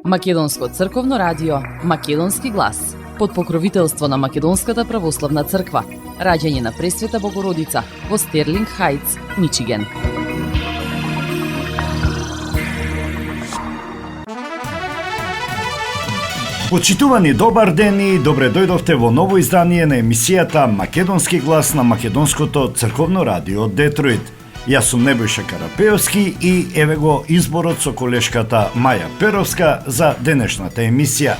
Македонско црковно радио, Македонски глас, под покровителство на Македонската православна црква, раѓање на Пресвета Богородица во Стерлинг Хајтс, Мичиген. Почитувани, добар ден и добре дојдовте во ново издание на емисијата Македонски глас на Македонското црковно радио Детройт. Јас сум Небојша Карапеовски и еве го изборот со колешката Маја Перовска за денешната емисија.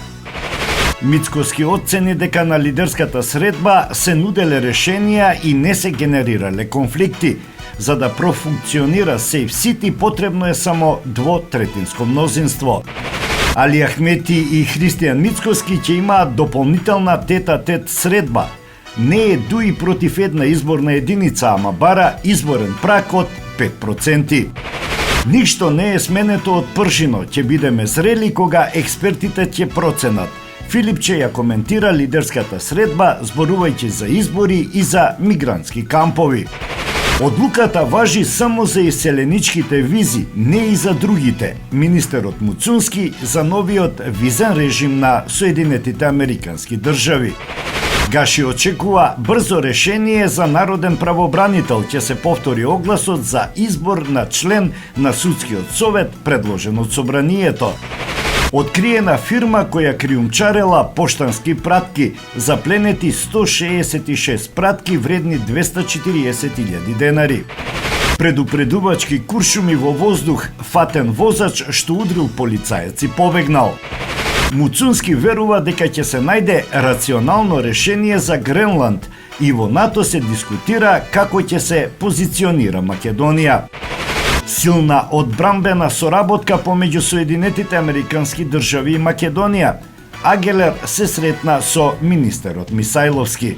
Мицкоски оцени дека на лидерската средба се нуделе решенија и не се генерирале конфликти. За да профункционира Safe City потребно е само двотретинско мнозинство. Али Ахмети и Христијан Мицкоски ќе имаат дополнителна тет-а-тет средба. Не е дуи против една изборна единица, ама бара изборен прак од 5%. Ништо не е сменето од пршино, ќе бидеме зрели кога експертите ќе проценат. Филипче ја коментира лидерската средба, зборувајќи за избори и за мигрантски кампови. Одлуката важи само за иселеничките визи, не и за другите. Министерот Муцунски за новиот визен режим на Соединетите Американски држави. Гаши очекува брзо решение за народен правобранител, ќе се повтори огласот за избор на член на судскиот совет предложен од собранието. Откриена фирма која криумчарела поштански пратки, запленети 166 пратки вредни 240.000 денари. Предупредувачки куршуми во воздух, фатен возач што удрил полицаец и побегнал. Муцунски верува дека ќе се најде рационално решение за Гренланд и во НАТО се дискутира како ќе се позиционира Македонија. Силна одбрамбена соработка помеѓу Соединетите Американски држави и Македонија. Агелер се сретна со министерот Мисајловски.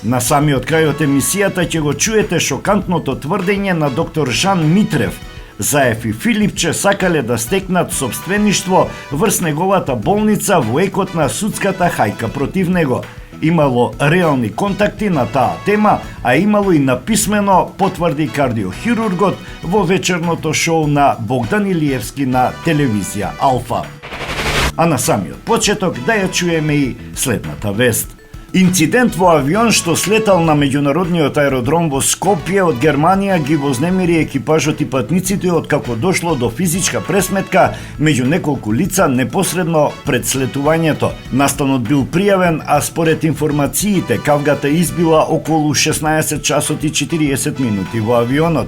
На самиот крај од емисијата ќе го чуете шокантното тврдење на доктор Жан Митрев. Заев и Филипче сакале да стекнат собствеништво врз неговата болница во екот на судската хајка против него. Имало реални контакти на таа тема, а имало и написмено, потврди кардиохирургот во вечерното шоу на Богдан Илиевски на телевизија Алфа. А на самиот почеток да ја чуеме и следната вест. Инцидент во авион што слетал на меѓународниот аеродром во Скопје од Германија ги вознемири екипажот и патниците откако дошло до физичка пресметка меѓу неколку лица непосредно пред слетувањето. Настанот бил пријавен, а според информациите кавгата избила околу 16 часот и 40 минути во авионот.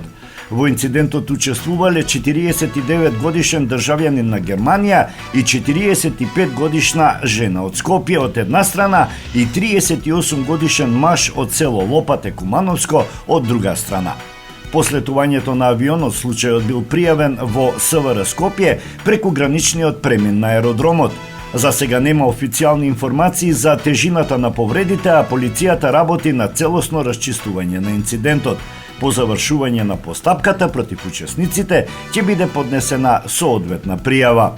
Во инцидентот учествувале 49 годишен државјанин на Германија и 45 годишна жена од Скопје од една страна и 38 годишен маж од село Лопате Кумановско од друга страна. По слетувањето на авионот случајот бил пријавен во СВР Скопје преку граничниот премин на аеродромот. За сега нема официјални информации за тежината на повредите, а полицијата работи на целосно расчистување на инцидентот. По завршување на постапката против учесниците ќе биде поднесена соодветна пријава.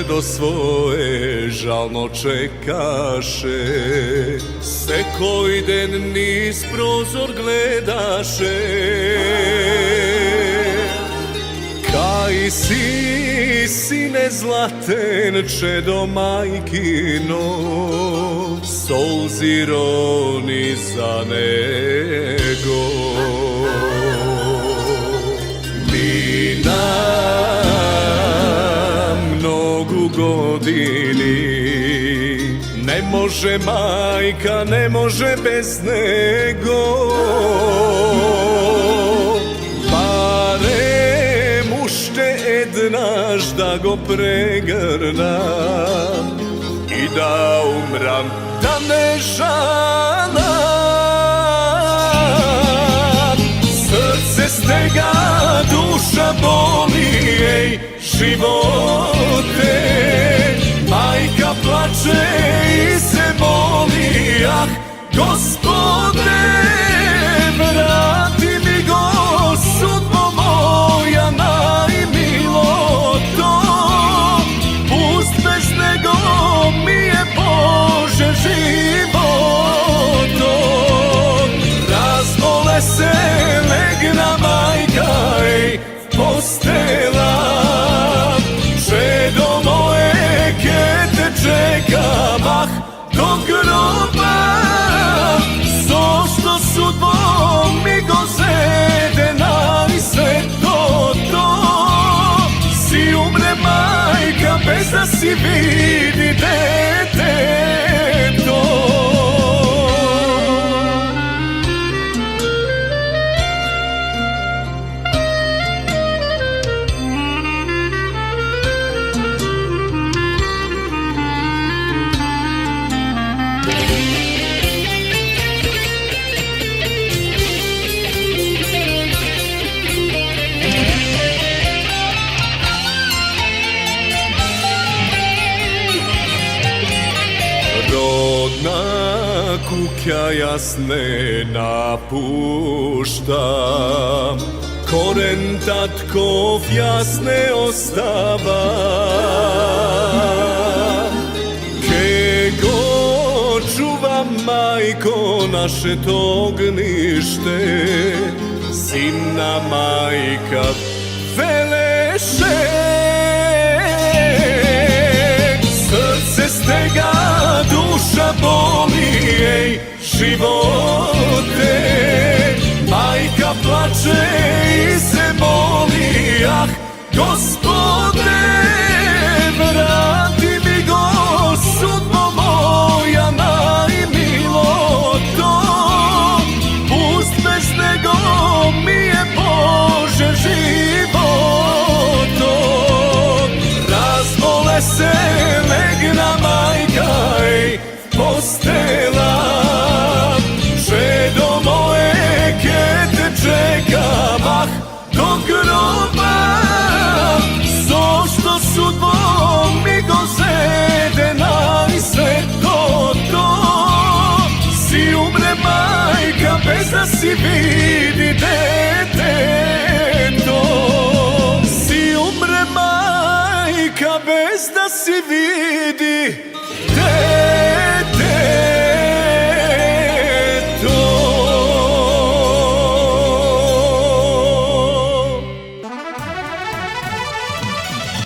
До своje žalno čekaše, sekoj den niz prozor gledaše. Kaj si, sine zlaten, čedo majkino, solzi roni za nego. Godini ne može majka, ne može bez nego. Barem ušte ednaš da go pregrnam i da umram, da ne žalam. Srce stega, duša boli, ej, živote. Gospode, vrati mi go, sudbo moja najmilo to. Pust bez nego mi je Bože životo. Razbole se legna majka i postela. Čedo moje ke te čekam, ah, do groba. Zašto sudbom mi go zedena i sve to. Si umre majka bez da si vidi deteto. Kuća jasne napuštam, koren tatkov jasne ostava. Kego čuva majko naše to ognište, sinna majka veleše. Srce stega, duša boli, ej, živote. Majka plače i se moli, ah, Gospode, vrati mi go, sudbo moja najmilo to. Pust bez nego mi je Bože životo. Razbole se legna majka i postela. Čedo moje ke te čekam, ah, do groba. Zašto sudbom mi go zedena i sve to. Si umre majka bez da si vidi deteto. Si umre majka bez da si vidi deteto.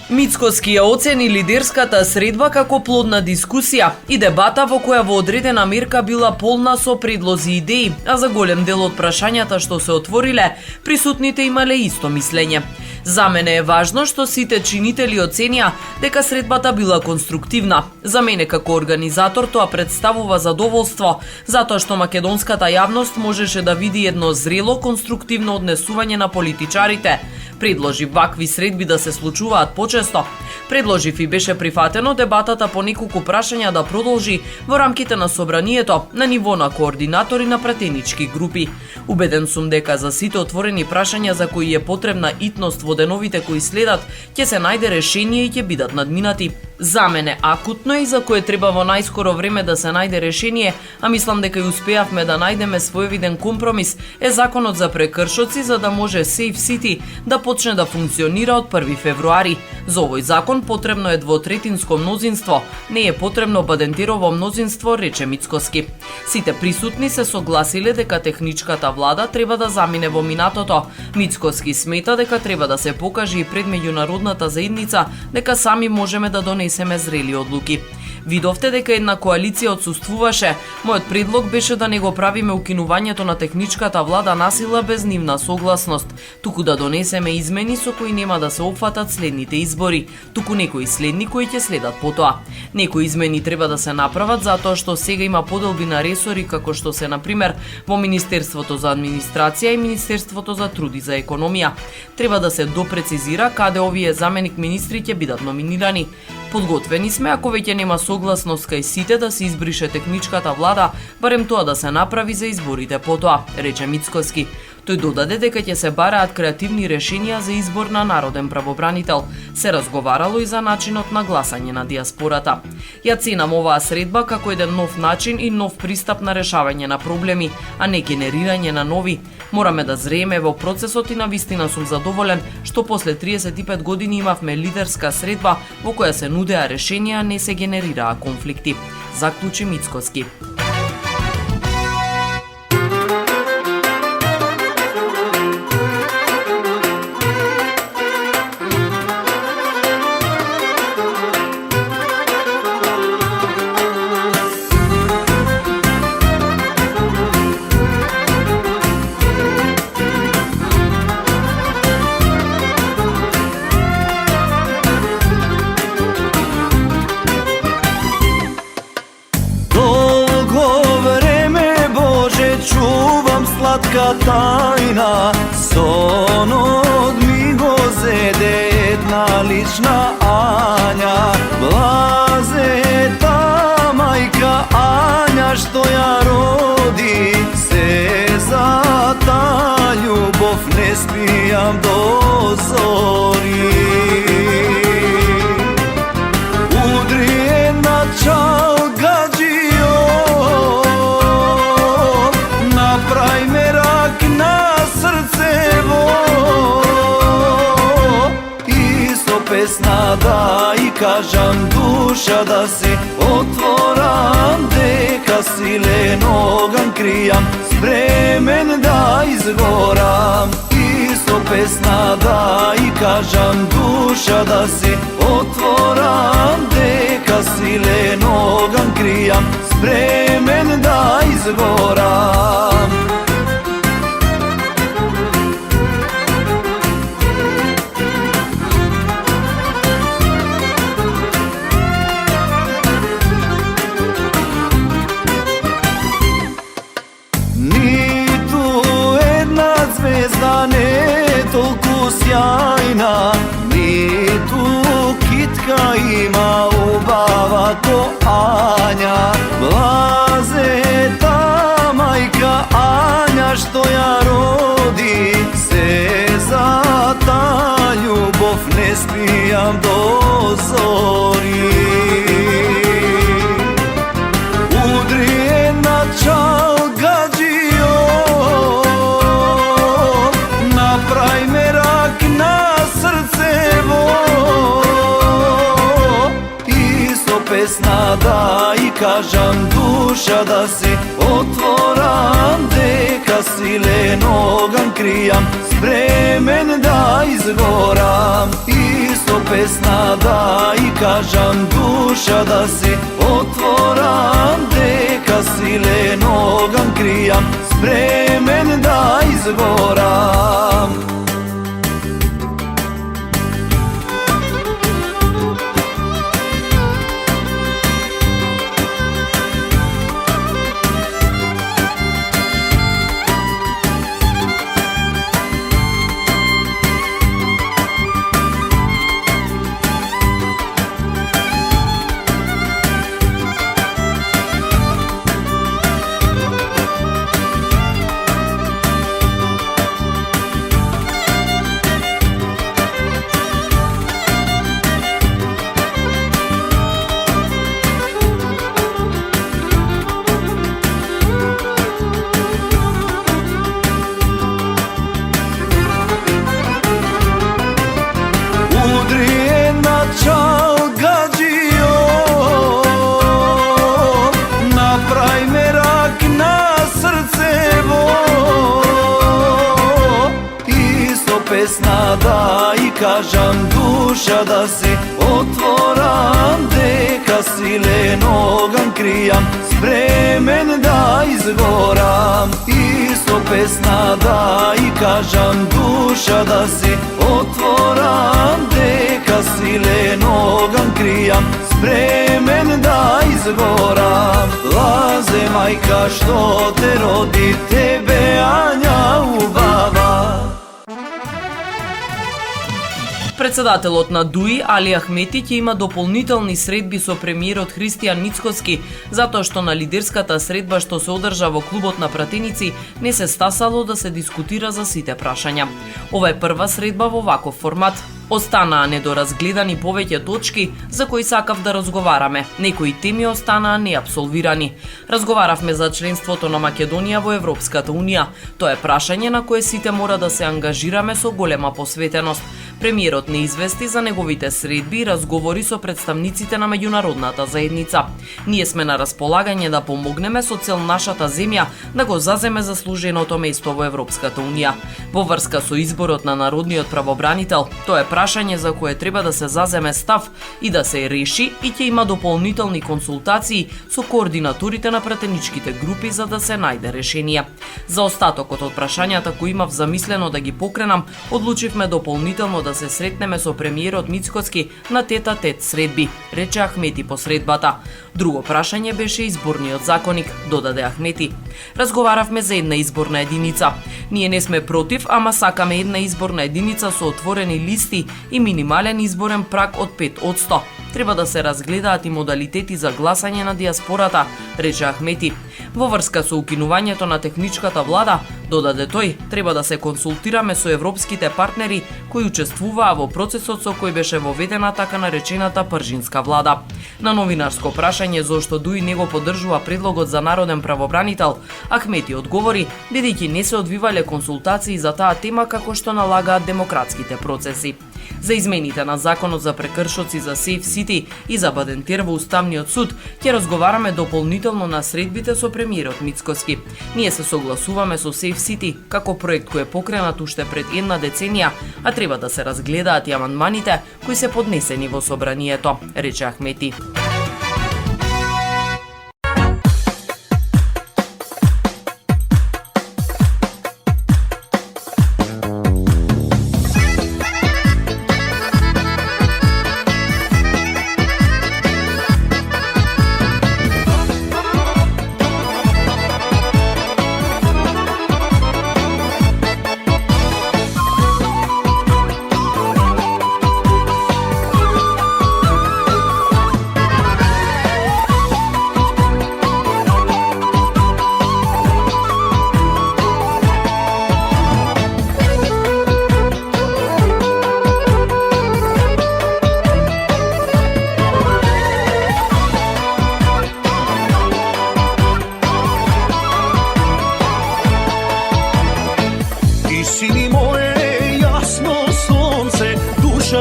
Мицкоски ја оцени лидерската средба како плодна дискусија и дебата во која во одредена мерка била полна со предлози и идеи, а за голем дел од прашањата што се отвориле, присутните имале исто мислење. За мене е важно што сите чинители оценија дека средбата била конструктивна. За мене како организатор тоа представува задоволство, затоа што македонската јавност можеше да види едно зрело, конструктивно однесување на политичарите. Предложив вакви средби да се случуваат почесто. Предложив и беше прифатено дебатата по неколку прашања да продолжи во рамките на собранието на ниво на координатори на пратенички групи. Убеден сум дека за сите отворени прашања за кои е потребна итност во деновите кои следат, ќе се најде решение и ќе бидат надминати. За мене акутно и за кое треба во најскоро време да се најде решение, а мислам дека и успеавме да најдеме своевиден компромис, е законот за прекршоци за да може Safe City да почне да функционира од 1 февруари. За овој закон потребно е двотретинско мнозинство, не е потребно бадентерово мнозинство, рече Мицкоски. Сите присутни се согласиле дека техничката влада треба да замине во минатото. Мицкоски смета дека треба да се покаже и пред меѓународната заедница дека сами можеме да донесеме зрели одлуки. Видовте дека една коалиција отсуствуваше. Мојот предлог беше да не го правиме укинувањето на техничката влада насила без нивна согласност, туку да донесеме измени со кои нема да се опфатат следните избори, туку некои следни кои ќе следат потоа. Некои измени треба да се направат затоа што сега има поделби на ресори како што се на пример во Министерството за администрација и Министерството за труд и за економија. Треба да се допрецизира каде овие заменик министри ќе бидат номинирани. Подготвени сме, ако веќе нема согласност кај сите да се избрише техничката влада, барем тоа да се направи за изборите потоа, рече Мицкоски. Тој додаде дека ќе се бараат креативни решенија за избор на народен правобранител. Се разговарало и за начинот на гласање на диаспората. Ја ценам оваа средба како еден нов начин и нов пристап на решавање на проблеми, а не генерирање на нови. Мораме да зрееме во процесот и навистина сум задоволен што после 35 години имавме лидерска средба во која се нудеа решенија, не се генерираа конфликти. Заклучи Мицкоски. Сладка тајна, сонот ми го зеде една лична Ања. Блазета мајка Ања што ја роди, се за та љубов не спијам до зори. Удри една чалга песна да и кажам, душа да си отворам, дека силен оган кријам, спремен да изгорам. И со песна да и кажам, душа да си отворам, дека силен оган кријам, спремен да изгорам. Звезда не е толку сјајна, ниту китка има убава ко Ања. Блазета мајка Ања што ја роди, се за та љубов не спијам до зори. Удри една чалга песна да и кажам, душа да си отворам, дека силен оган кријам, спремен да изгорам. И со песна да и кажам, душа да си отворам, дека силен оган кријам, спремен да изгорам. Песна да и кажам, душа да си отворам, дека силен оган кријам, спремен да изгорам. И со песна да и кажам, душа да си отворам, дека силен оган кријам, спремен да изгорам. Лазе мајка што те роди, тебе Ања убава. Председателот на ДУИ Али Ахмети ќе има дополнителни средби со премиерот Христијан Мицкоски, затоа што на лидерската средба што се одржа во клубот на пратеници не се стасало да се дискутира за сите прашања. Ова е прва средба во ваков формат. Останаа недоразгледани повеќе точки за кои сакав да разговараме. Некои теми останаа неапсолвирани. Разговаравме за членството на Македонија во Европската Унија. Тоа е прашање на кое сите мора да се ангажираме со голема посветеност. Премиерот не извести за неговите средби и разговори со представниците на меѓународната заедница. Ние сме на располагање да помогнеме со цел нашата земја да го заземе заслуженото место во Европската Унија. Во врска со изборот на народниот правобранител, тоа е прашање за кое треба да се заземе став и да се реши и ќе има дополнителни консултации со координаторите на пратеничките групи за да се најде решение. За остатокот од прашањата кои имав замислено да ги покренам, одлучивме дополнително да се сретнеме со премиерот Мицкоски на тет-а-тет средби, рече Ахмети по средбата. Друго прашање беше изборниот законник, додаде Ахмети. Разговаравме за една изборна единица. Ние не сме против, ама сакаме една изборна единица со отворени листи и минимален изборен праг од 5%. Треба да се разгледаат и модалитети за гласање на диаспората, рече Ахмети. Во врска со укинувањето на техничката влада, додаде тој, треба да се консултираме со европските партнери кои учествуваа во процесот со кој беше воведена така наречената пржинска влада. На новинарско прашање зошто ДУИ не го поддржува предлогот за народен правобранител, Ахмети одговори бидејќи не се одвивале консултации за таа тема како што налагаат демократските процеси. За измените на законот за прекршоци за Safe City и за Бадентер во Уставниот суд ќе разговараме дополнително на средбите со премиерот Мицкоски. Ние се согласуваме со Safe City како проект кој е покренат уште пред една деценија, а треба да се разгледаат и амандманите кои се поднесени во собранието, рече Ахмети.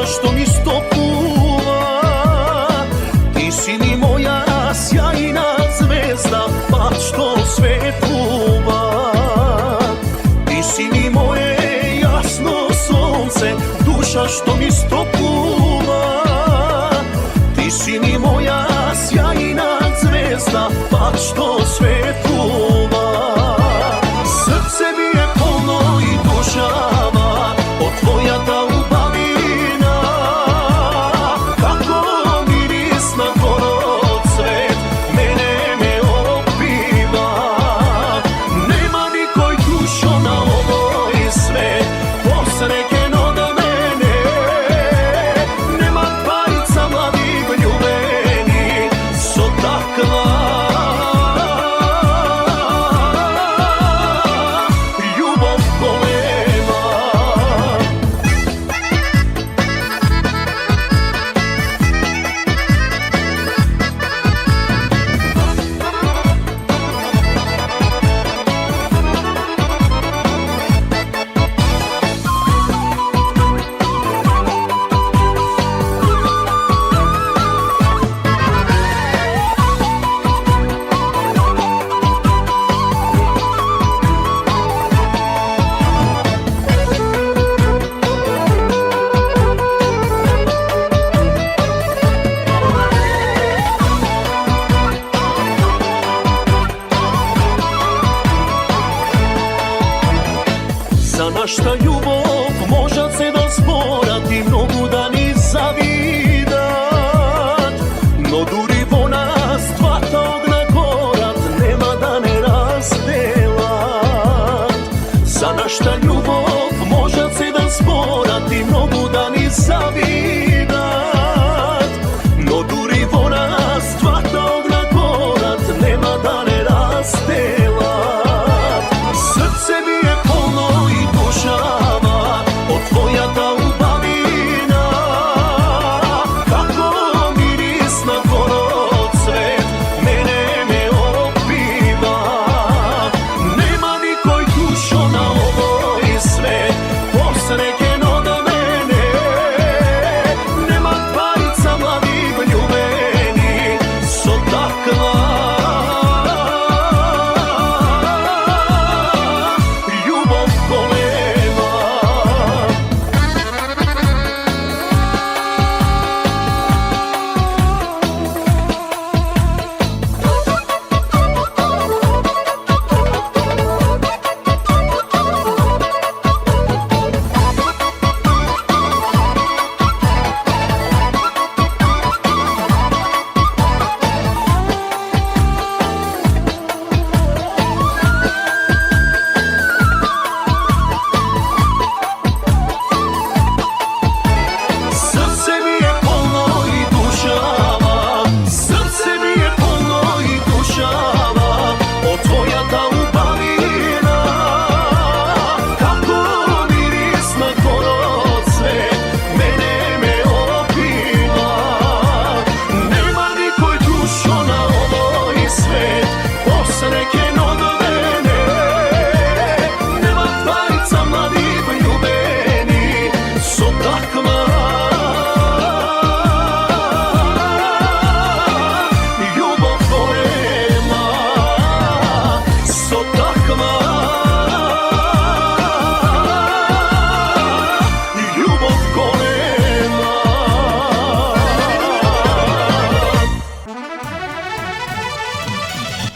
Што ми стопува, ти си ми моја сјајна звезда, пат што светлува. Ти си ми моје јасно сонце, душа што ми стопува. Ти си ми моја сјајна звезда, пат што светлува. Срце ми е полно и душава од твојата нашта љубов можат се да зборат и многу да ни завидат, но дури во нас двата огна горат, нема да не разделат. За нашта љубов можат се да зборат и многу да ни завидат,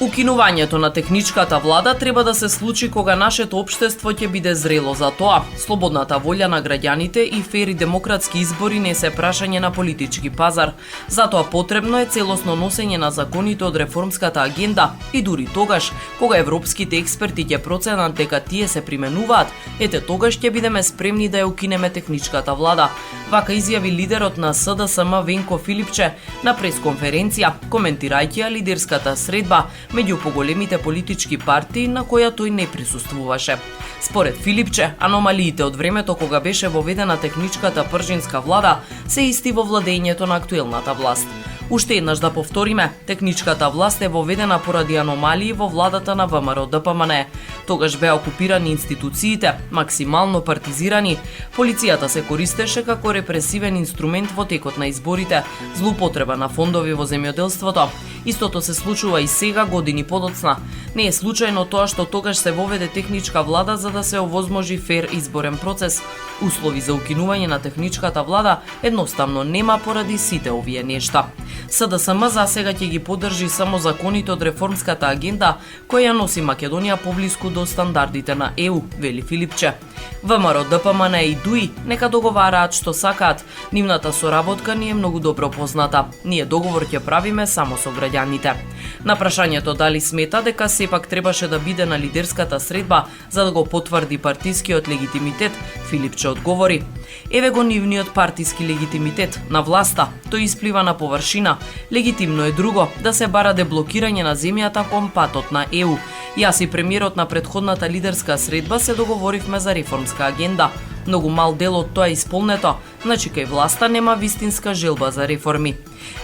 Укинувањето на техничката влада треба да се случи кога нашето општество ќе биде зрело за тоа. Слободната волја на граѓаните и фер и демократски избори не се прашање на политички пазар. Затоа потребно е целосно носење на законите од реформската агенда и дури тогаш, кога европските експерти ќе проценат дека тие се применуваат, ете тогаш ќе бидеме спремни да ја укинеме техничката влада. Вака изјави лидерот на СДСМ Венко Филипче на пресконференција, коментирајќи ја лидерската средба меѓу поголемите политички партии на која тој не присуствуваше. Според Филипче, аномалиите од времето кога беше воведена техничката пржинска влада се исти во владењето на актуелната власт. Уште еднаш да повториме, техничката власт е воведена поради аномалии во владата на ВМРО ДПМН. Тогаш беа окупирани институциите, максимално партизирани, полицијата се користеше како репресивен инструмент во текот на изборите, злоупотреба на фондови во земјоделството. Истото се случува и сега, години подоцна. Не е случајно тоа што тогаш се воведе техничка влада за да се овозможи фер изборен процес. Услови за укинување на техничката влада едноставно нема поради сите овие нешта. СДСМ за сега ќе ги поддржи само законите од реформската агенда која носи Македонија поблиску до стандардите на ЕУ, вели Филипче. ВМРО ДПМН и ДУИ нека договараат што сакаат. Нивната соработка ни е многу добро позната. Ние договор ќе правиме само со граѓаните. На прашањето дали смета дека сепак требаше да биде на лидерската средба за да го потврди партискиот легитимитет, Филипче одговори: еве го нивниот партиски легитимитет на власта, тој исплива на површина. Легитимно е друго да се бара деблокирање на земјата кон патот на ЕУ. Јас и премиерот на претходната лидерска средба се договоривме за реформска агенда. Многу мал дел од тоа е исполнето, значи кај власта нема вистинска желба за реформи.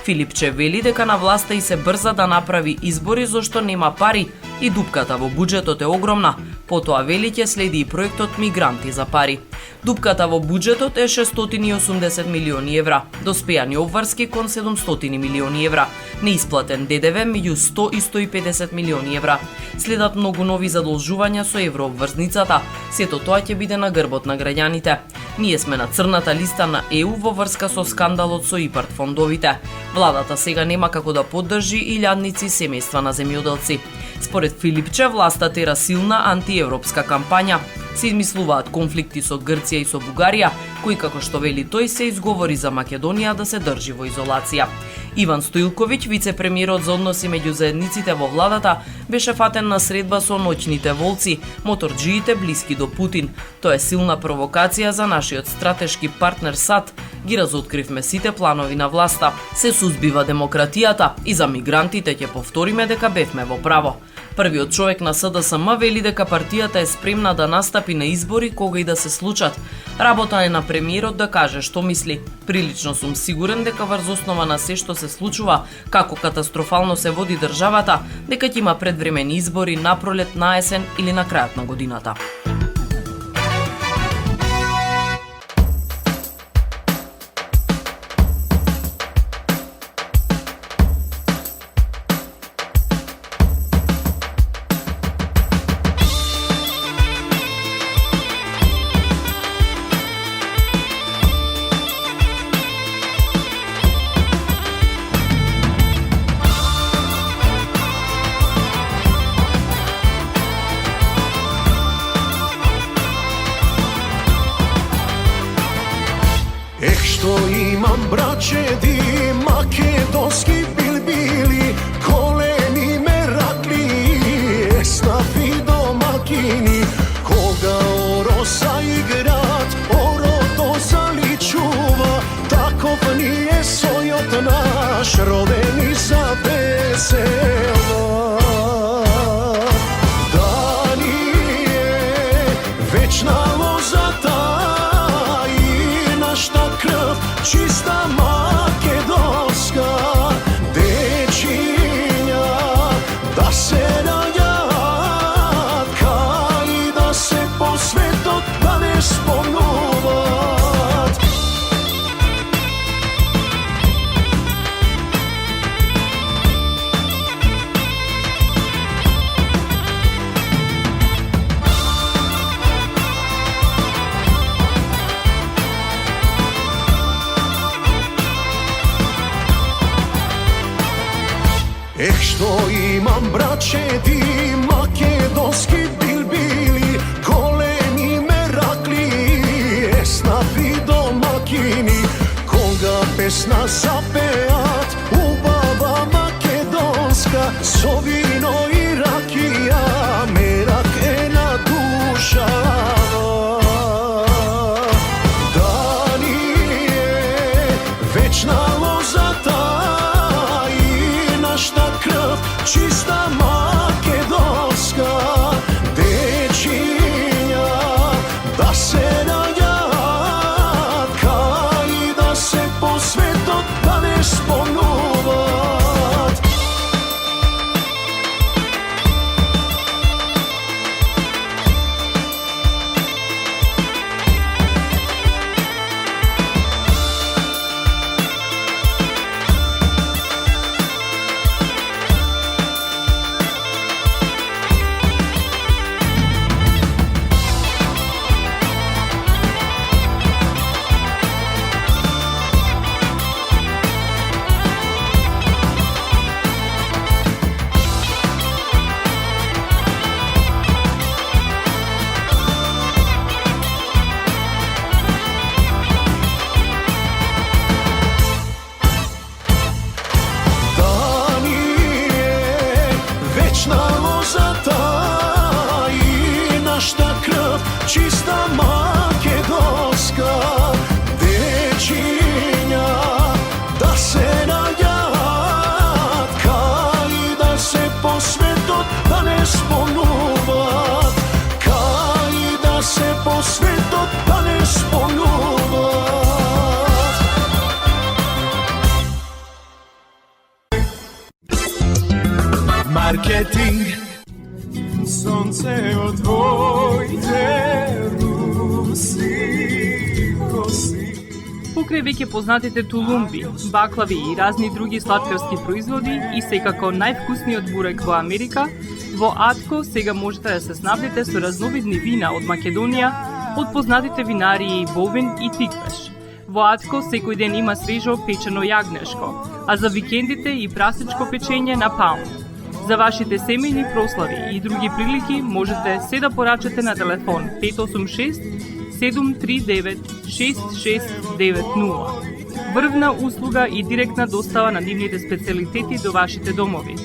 Филипче вели дека на власта и се брза да направи избори зашто нема пари и дупката во буџетот е огромна. Потоа вели ќе следи и проектот Мигранти за пари. Дупката во буџетот е 680 милиони евра, доспејани обврски кон 700 милиони евра, неисплатен ДДВ меѓу 100 и 150 милиони евра. Следат многу нови задолжувања со еврообврзницата. Сето тоа ќе биде на грбот на граѓаните. Ние сме на црната листа на ЕУ во врска со скандалот со ИПАРД фондовите. Владата сега нема како да поддржи илјадници семејства на земјоделци. Според Филипче, власта тера силна антиевропска кампања. Се измислуваат конфликти со Грција и со Бугарија, кои, како што вели тој, се изговори за Македонија да се држи во изолација. Иван Стоилковиќ, вице-премиерот за односи меѓу заедниците во владата, беше фатен на средба со ноќните волци, моторџиите блиски до Путин. Тоа е силна провокација за нашиот стратешки партнер САД. Ги разоткривме сите планови на власта. Се сузбива демократијата и за мигрантите ќе повториме дека бевме во право. Првиот човек на СДСМ вели дека партијата е спремна да настапи на избори кога и да се случат. Работа е на премиерот да каже што мисли. Прилично сум сигурен дека врз основа на се што се случува, како катастрофално се води државата, дека ќе има предвремени избори на пролет, на есен или на крајот на годината. Што имам брачеди македонски билбили, колени меракли, еснафи домакини, кога ороса играт, орото заличува, таков ни е сојот наш, родени за весела. Да ни е вечна лозата, чиста македонска, дечиња да се наѓаат, кај да се по светот да не спомнуваат. Што имам браќети македонски билбили, големи меракли, еснафи домакини, кога песна запеат убава македонска, со вино и ракија мерак е на душава. Да ни е вечна лозата и нашта крв чиста македонска, дечиња да се наѓаат, кај да се по светот да не спомнуваат. Чиста македонска, дечиња да се наѓаат, кај да се по светот да не спомнуваат, кај да се по светот да не спомнуваат. Маркетинг. Сонце од твоите руси коси. Покрај веќе познатите тулумби, баклави и разни други сладкарски производи и секако највкусниот бурек во Америка, во Атко сега можете да се снабдите со разновидни вина од Македонија, од познатите винарии Бовин и Тиквеш. Во Атко секој ден има свежо печено јагнешко, а за викендите и прасечко печење на паунд. За вашите семејни прослави и други прилики можете се да порачате на телефон 586 739 6690. Врвна услуга и директна достава на нивните специјалитети до вашите домови.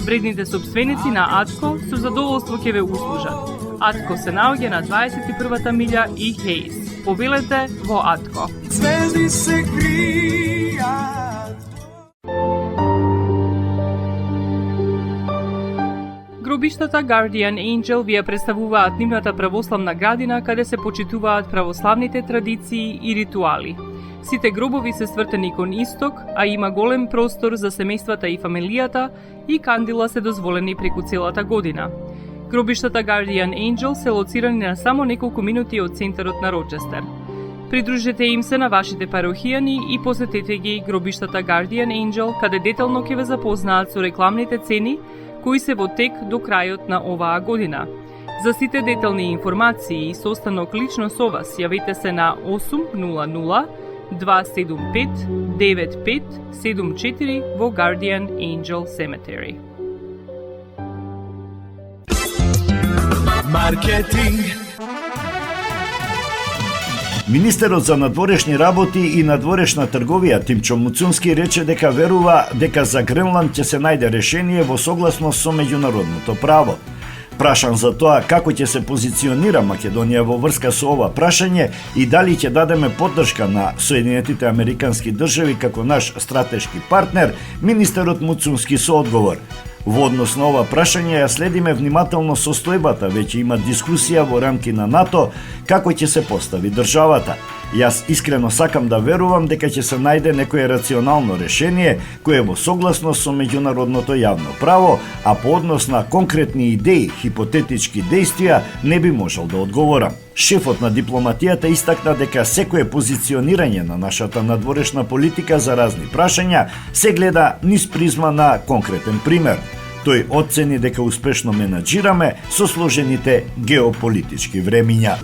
Вредните сопственици на Атко со задоволство ќе ве услужат. Атко се наоѓа на 21-та милја и Хейс. Повелете во Атко. Звезди се кријат. Гробиштата Guardian Angel ви ја представуваат нивната православна градина каде се почитуваат православните традиции и ритуали. Сите гробови се свртени кон исток, а има голем простор за семејствата и фамилијата и кандила се дозволени преку целата година. Гробиштата Guardian Angel се лоцирани на само неколку минути од центарот на Рочестер. Придружете им се на вашите парохијани и посетете ги гробиштата Guardian Angel, каде детално ќе ве запознаат со рекламните цени кои се во тек до крајот на оваа година. За сите детални информации и состанок лично со вас, јавете се на 800 275 9574 во Guardian Angel Cemetery. Маркетинг. Министерот за надворешни работи и надворешна трговија Тимчо Муцунски рече дека верува дека за Гренланд ќе се најде решение во согласност со меѓународното право. Прашан за тоа како ќе се позиционира Македонија во врска со ова прашање и дали ќе дадеме поддршка на Соединетите Американски држави како наш стратешки партнер, министерот Муцунски со одговор: во однос на ова прашање ја следиме внимателно состојбата, веќе има дискусија во рамки на НАТО како ќе се постави државата. Јас искрено сакам да верувам дека ќе се најде некое рационално решение кое е во согласност со меѓународното јавно право, а по однос на конкретни идеи, хипотетички действија не би можел да одговорам. Шефот на дипломатијата истакна дека секое позиционирање на нашата надворешна политика за разни прашања се гледа низ призма на конкретен пример. Тој оцени дека успешно менаџираме со сложените геополитички времиња.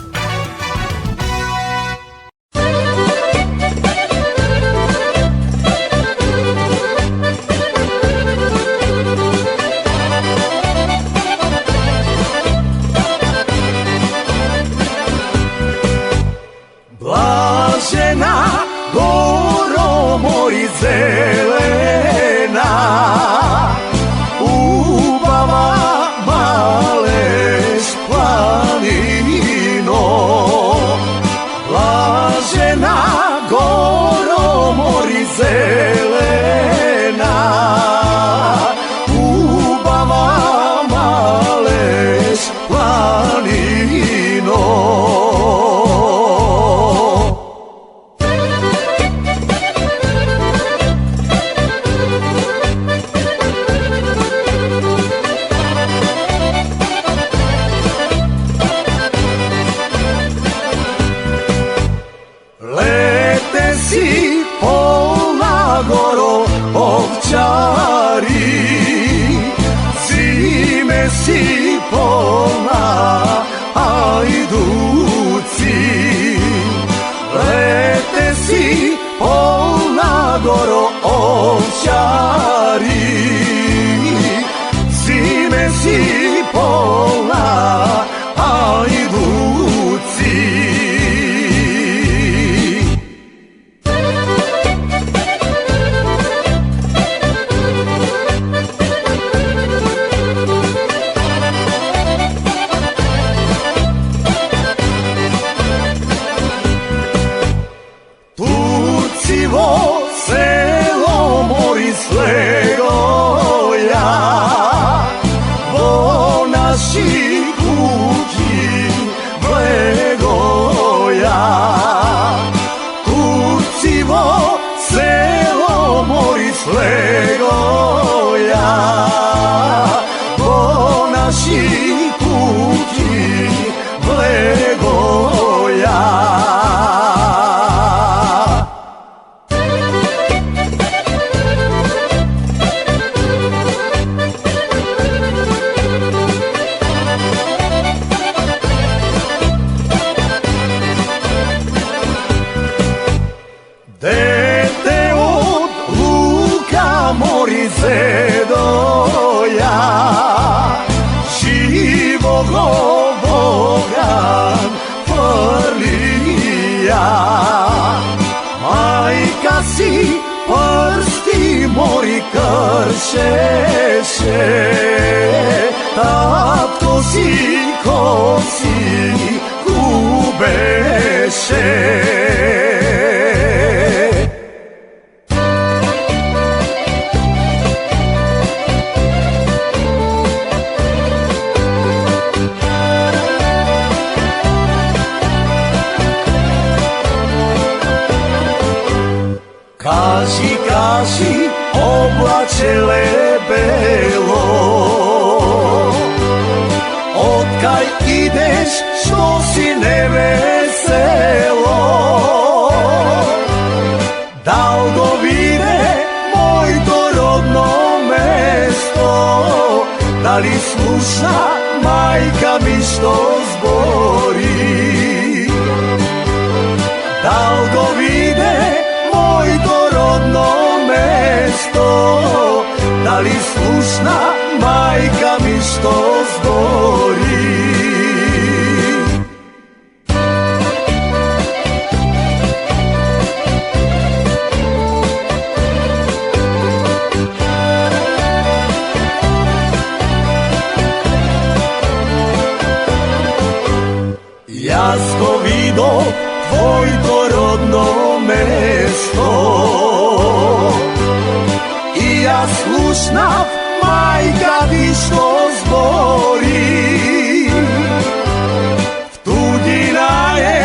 си полна ајдуци, лете си полна горо овчари, зиме си полна ајдуци. Во село Морис легоја, во наши куќи влегоја. Турци во село Морис легоја, во наши куќи влегоја. Дете од Лука Морисе доја, живо го Боган фрлија. Мајка си прсти мори кршеше, татко си коси губеше. Кажи, кажи, облачеле бело, откај идеш, што си невесело. Дал го виде моето родно место, дали слуша мајка ми што збори. Дал го виде моето родно место, дали слушна мајка ми што збори. Јас го видов твоето родно место и јас слушнав мајка ти што збори. В туѓина е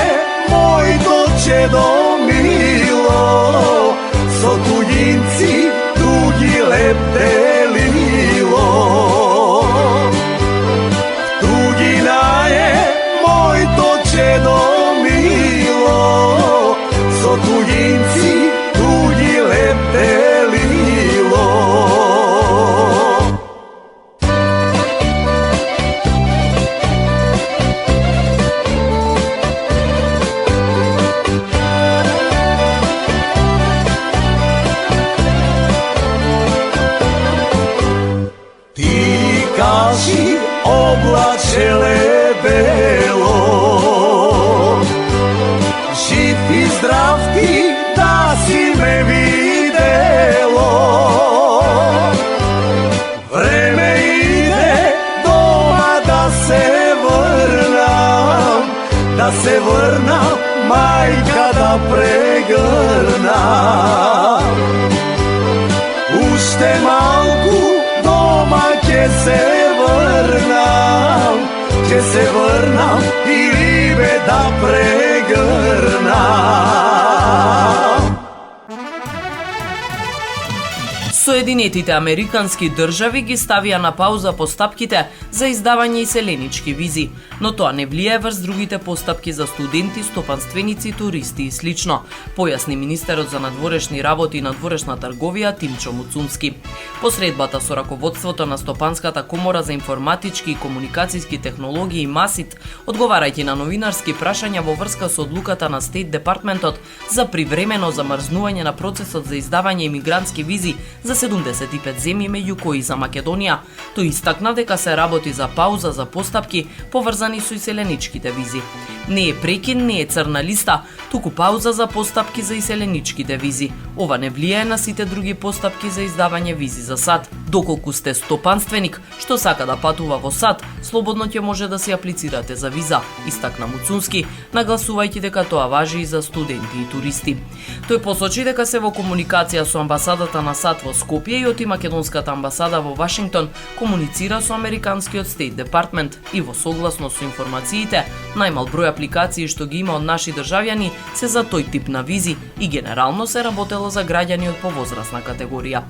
моето чедо мило, со туѓинци туѓи лептелило. В туѓина е моето чедо мило, со туѓинци туѓи лептелило. Ти кажи, облачеле бело, жив и здрав ти да си ме видело. Време иде дома да се врнам, мајка да прегрнам. Уште малку дома ќе се врнам и рибе да прегрнам. Соединетите американски држави ги ставија на пауза постапките за издавање иселенички визи, но тоа не влијае врз другите постапки за студенти, стопанственици, туристи и слично, појасни министерот за надворешни работи и надворешна трговија Тимчо Муцунски. Посредбата со раководството на Стопанската комора за информатички и комуникацијски технологии МАСИТ, одговарајќи на новинарски прашања во врска со одлуката на Стейт Департментот за привремено замрзнување на процесот за издавање имигрантски визи за 75 земји, меѓу кои за Македонија, тој истакна дека се работи за пауза за постапки поврзани со иселеничките визи. Не е прекин, не е црна листа, туку пауза за постапки за иселеничките визи. Ова не влијае на сите други постапки за издавање визи за САД. Доколку сте стопанственик што сака да патува во САД, слободно ќе може да се аплицирате за виза, истакна Муцунски, нагласувајќи дека тоа важи и за студенти и туристи. Тој посочи дека се во комуникација со амбасадата на САД во Скопје и оти македонската амбасада во Вашингтон комуницира со американскиот Стейт Департмент и во согласно со информациите, најмал број апликации што ги има од наши државјани се за тој тип на визи и генерално се работело за граѓани од повозрасна категорија.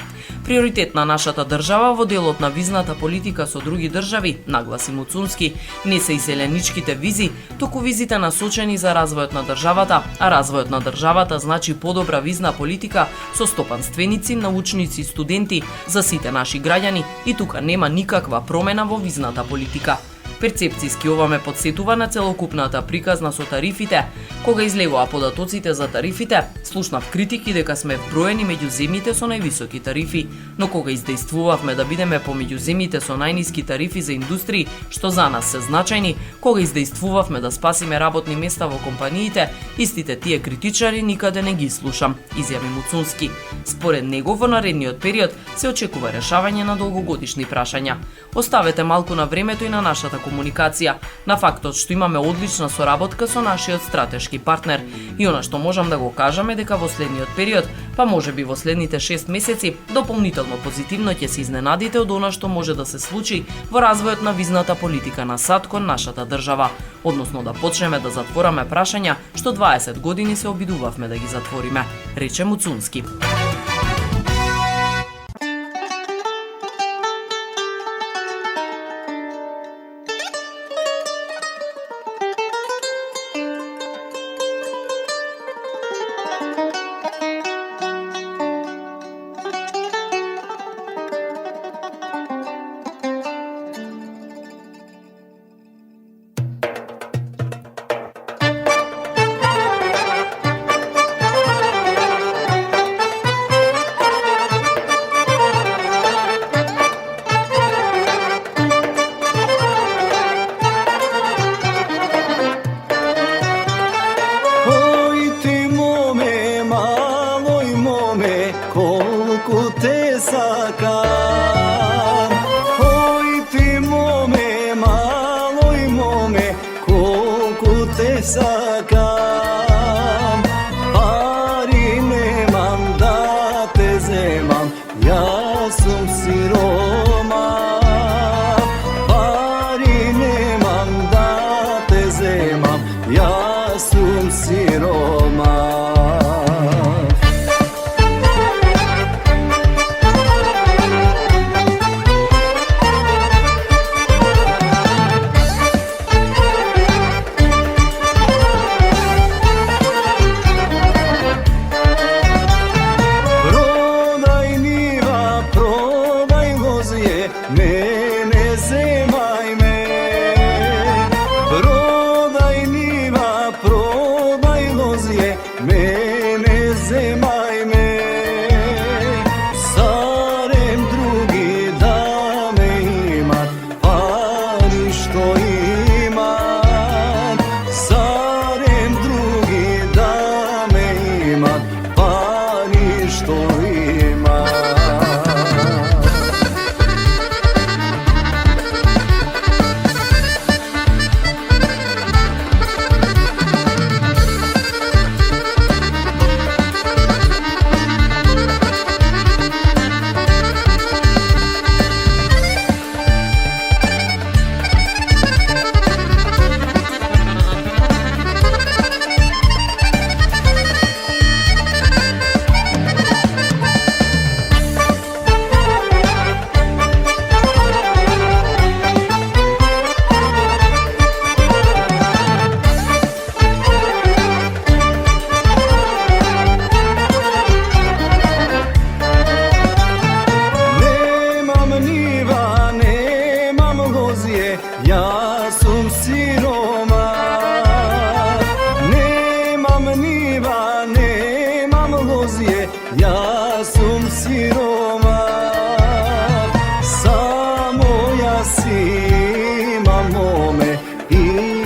Приоритет на нашата држава во делот на визната политика со други држави, нагласи Муцунски, не се иселеничките визи, туку визите насочени за развојот на државата, а развојот на државата значи подобра визна политика со стопанственици, научници и студенти за сите наши граѓани и тука нема никаква промена во визната политика. Перцепцијски ова ме подсетува на целокупната приказна со тарифите. Кога излегоа податоците за тарифите, слушнав критики дека сме вброени меѓу земјите со највисоки тарифи, но кога издействувавме да бидеме помеѓу земјите со најниски тарифи за индустрии, што за нас се значајни, кога издействувавме да спасиме работни места во компаниите, истите тие критичари никаде не ги слушам, изјави Муцунски. Според него во наредниот период се очекува решавање на долгогодишни прашања. Оставете малку на времето и на нашата комуникација, на фактот што имаме одлична соработка со нашиот стратешки партнер. И она што можам да го кажам е дека во следниот период, па можеби во следните 6 месеци, дополнително позитивно ќе се изненадите од она што може да се случи во развојот на визната политика на САД кон нашата држава, односно да почнеме да затвораме прашања што 20 години се обидувавме да ги затвориме, рече Муцунски.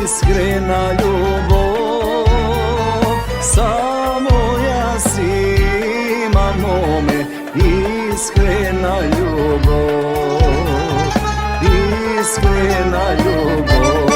iskrena ljubav, samo jaz imam mome, iskrena ljubav, iskrena ljubav.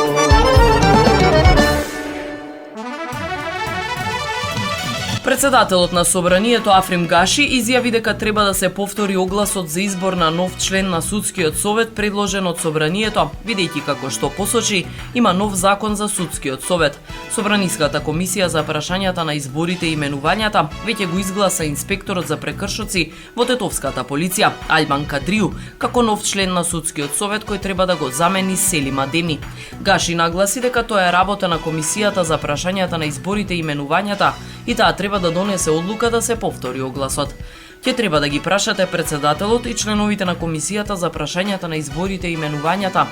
Председателот на Собранието Африм Гаши изјави дека треба да се повтори огласот за избор на нов член на Судскиот совет предложен од Собранието, бидејќи како што посочи, има нов закон за Судскиот совет. Собраниската комисија за прашањата на изборите и именувањата веќе го изгласа инспекторот за прекршоци во Тетовската полиција, Албан Кадриу, како нов член на Судскиот совет кој треба да го замени Селим Адеми. Гаши нагласи дека тоа е работа на комисијата за прашањата на изборите и именувањата и таа треба да донесе одлука да се повтори огласот. Ќе треба да ги прашате председателот и членовите на комисијата за прашањата на изборите и именувањата.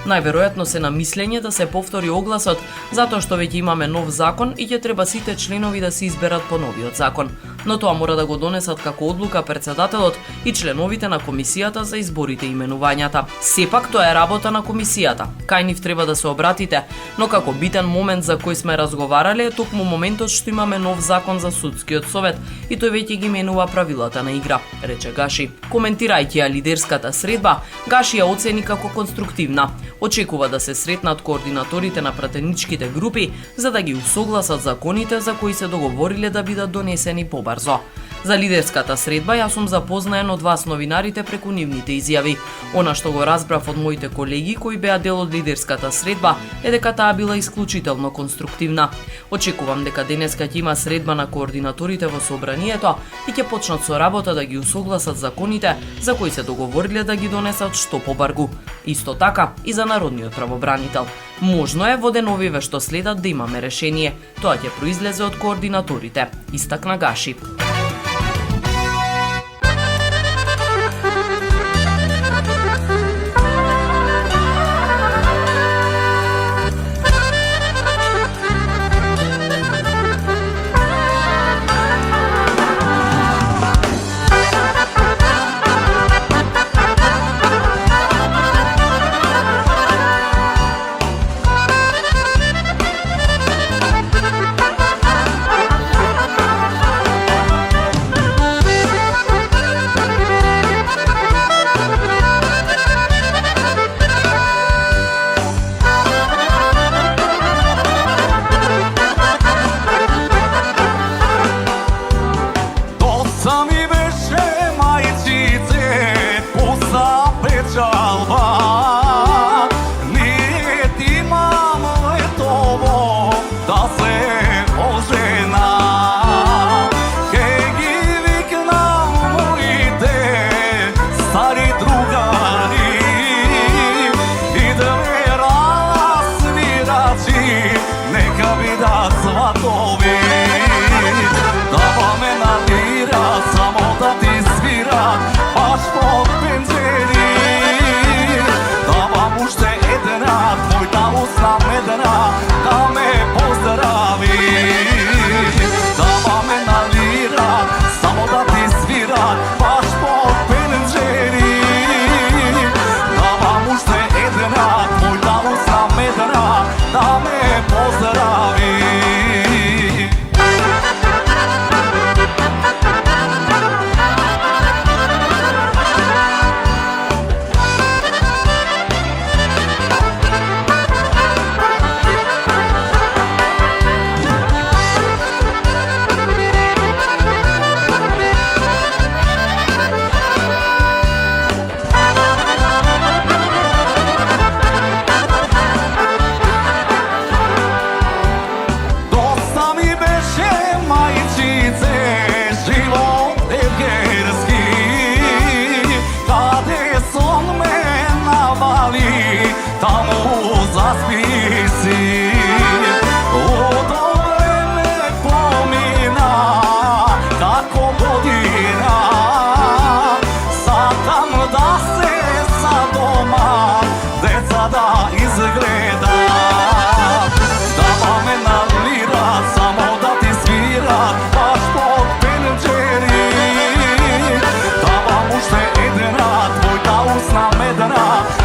Најверојатно се на мислење да се повтори огласот, затоа што веќе имаме нов закон и ќе треба сите членови да се изберат по новиот закон. Но тоа мора да го донесат како одлука председателот и членовите на комисијата за изборите и именувањата. Сепак тоа е работа на комисијата. Кај нив треба да се обратите, но како битен момент за кој сме разговарале е токму моментот што имаме нов закон за Судскиот совет и тој веќе ги менува правилата на игра, рече Гаши. Коментирајќи ја лидерската средба, Гаши ја оцени како конструктивна. Очекува да се сретнат координаторите на пратеничките групи за да ги усогласат законите за кои се договориле да бидат донесени побрзо. За лидерската средба јас сум запознаен од вас новинарите преку нивните изјави. Она што го разбрав од моите колеги кои беа дел од лидерската средба е дека таа била исклучително конструктивна. Очекувам дека денеска ќе има средба на координаторите во Собранието и ќе почнат со работа да ги усогласат законите за кои се договориле да ги донесат што побрзо. Исто така и за народниот правобранител. Можно е во деновиве што следат да имаме решение. Тоа ќе произлезе од координаторите, истакна Гаши.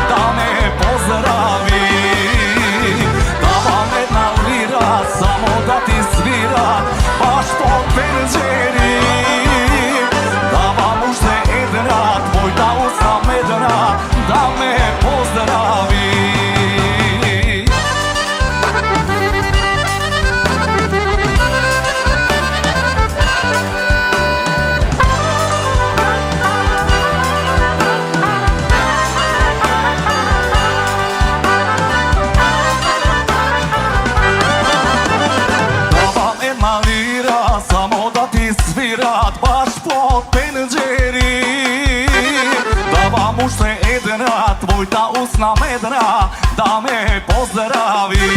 Da me pozdravi, da možda jedina tvojta usna medra da me pozdravi.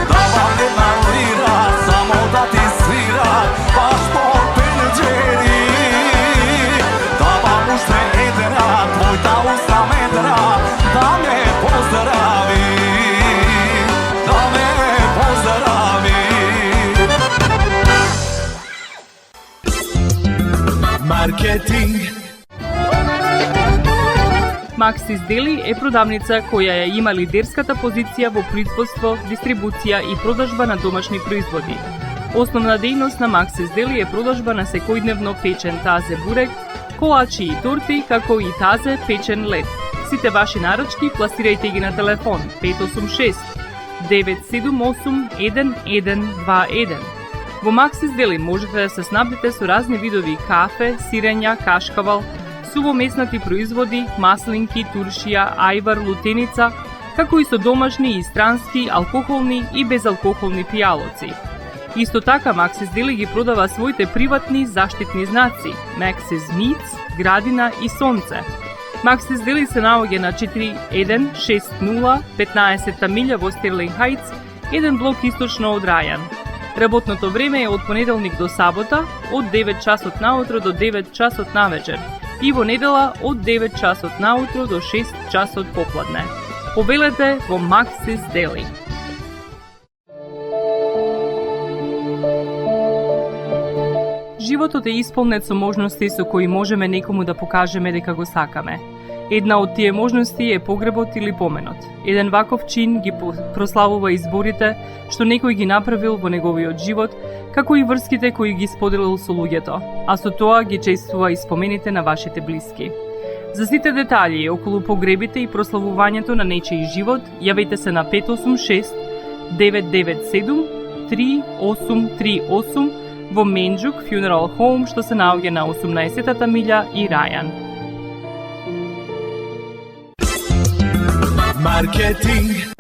Da vam jedna lira samo da ti svira baš po penđeri. Da vam možda jedina tvojta usna medra da me pozdravi. Da me pozdravi. Marketing. Максис Дели е продавница која ја има лидерската позиција во производство, дистрибуција и продажба на домашни производи. Основна дејност на Максис Дели е продажба на секојдневно печен тазе бурек, колачи и торти, како и тазе печен лед. Сите ваши наручки пласирајте ги на телефон 586 978 1121. Во Максис Дели можете да се снабдите со разни видови кафе, сирења, кашкавал, сувомеснати производи, маслинки, туршија, ајвар, лутеница, како и со домашни и странски, алкохолни и безалкохолни пијалоци. Исто така Максис Дели ги продава своите приватни заштитни знаци Maxis Meats, Градина и Сонце. Максис Дели се наоѓа на 4160 15-та милја во Стерлинг Хајтс, еден блок источно од Рајан. Работното време е од понеделник до сабота, од 9 часот наутро до 9 часот навечер и во недела од 9 часот наутро до 6 часот попладне. Повелете во Максис Дели. Животот е исполнет со можности со кои можеме некому да покажеме дека го сакаме. Една од тие можности е погребот или поменот. Еден ваков чин ги прославува изборите што некој ги направил во неговиот живот, како и врските кои ги споделил со луѓето, а со тоа ги чествува и спомените на вашите блиски. За сите детали околу погребите и прославувањето на нечиј живот, јавете се на 586 997 3838 во Менџук Funeral Home, што се наоѓа на 18-та милја и Рајан. Маркетинг.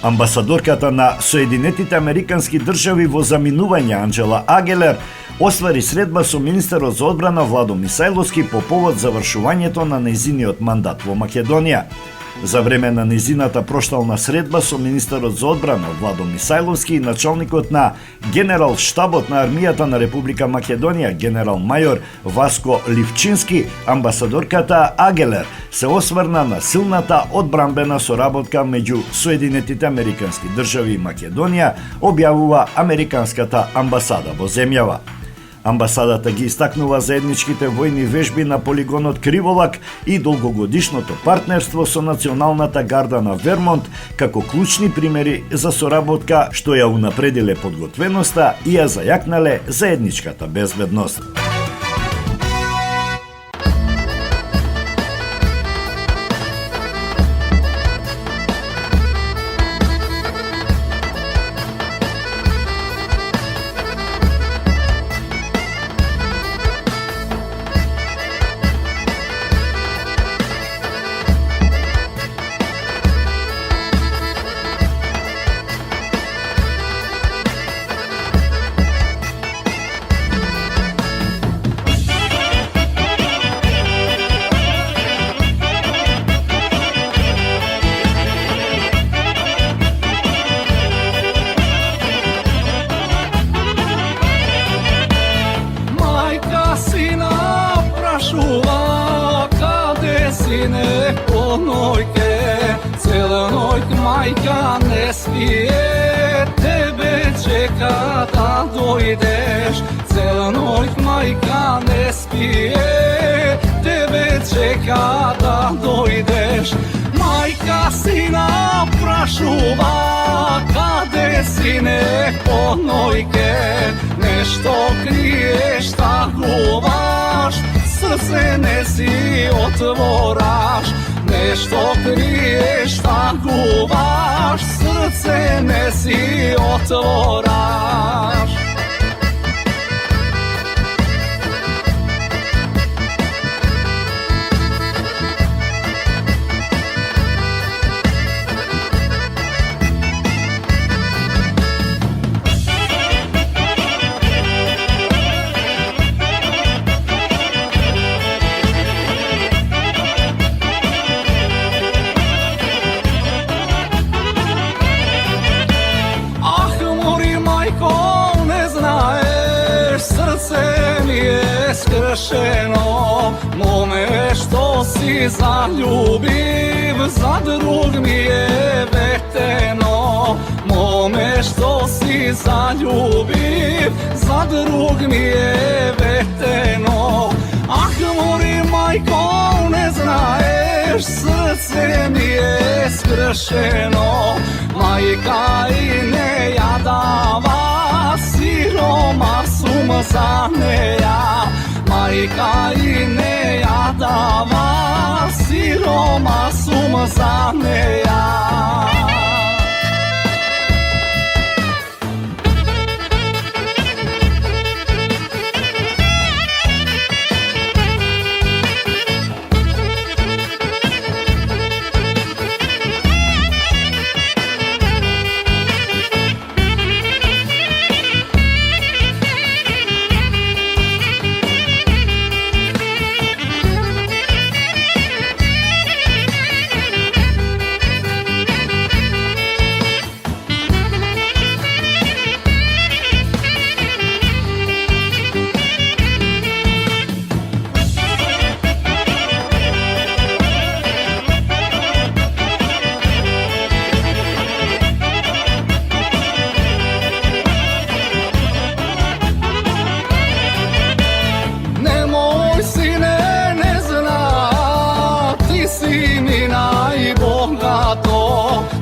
Амбасадорката на Соединетите Американски држави во заминување Анџела Агелер оствари средба со министерот за одбрана Владо Мисајловски по повод завршувањето на нејзиниот мандат во Македонија. За време на нејзината проштална средба со министерот за одбрана Владо Мисајловски и началникот на Генерал штабот на армијата на Република Македонија генерал мајор Васко Ливчински, амбасадорката Агелер се осврна на силната одбранбена соработка меѓу Соединетите Американски држави и Македонија, објавува Американската амбасада во земјава. Амбасадата ги истакнува заедничките војни вежби на полигонот Криволак и долгогодишното партнерство со Националната гарда на Вермонт како клучни примери за соработка што ја унапредиле подготвеноста и ја зајакнале заедничката безбедност. Мајка не спие, тебе чека да дојдеш. Цела ноќ мајка не спие, тебе чека да дојдеш. Мајка сина прашува, каде си по нојке? Нешто криеш, тагуваш, срце не си отвораш. Нешто криеш, тагуваш, срце не си отвораш. što si zaljubiv, za drug mi je veteno. Mome što si zaljubiv, za drug mi je veteno. Ah, mori majko, ne znaješ, srce mi je skršeno. Majka i ne jadava, siroma sum za neja. Majka i ne jadava, siroma sum za neja.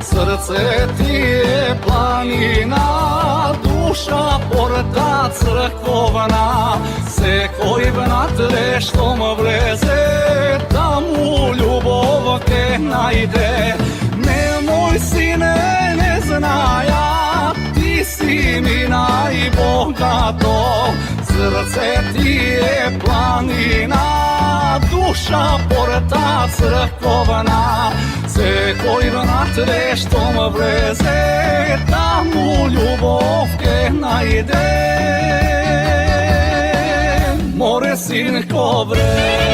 Srce ti je planina, duša porta crkovna, se koji nad reštom vleze, da mu ljubov te najde. Nemoj sine, ne znaja, ti si mi najbogato. Srce ti je planina, duša porta crkovna, se koji nad reštom vleze, da mu ljubov ke najde. More sinko vre.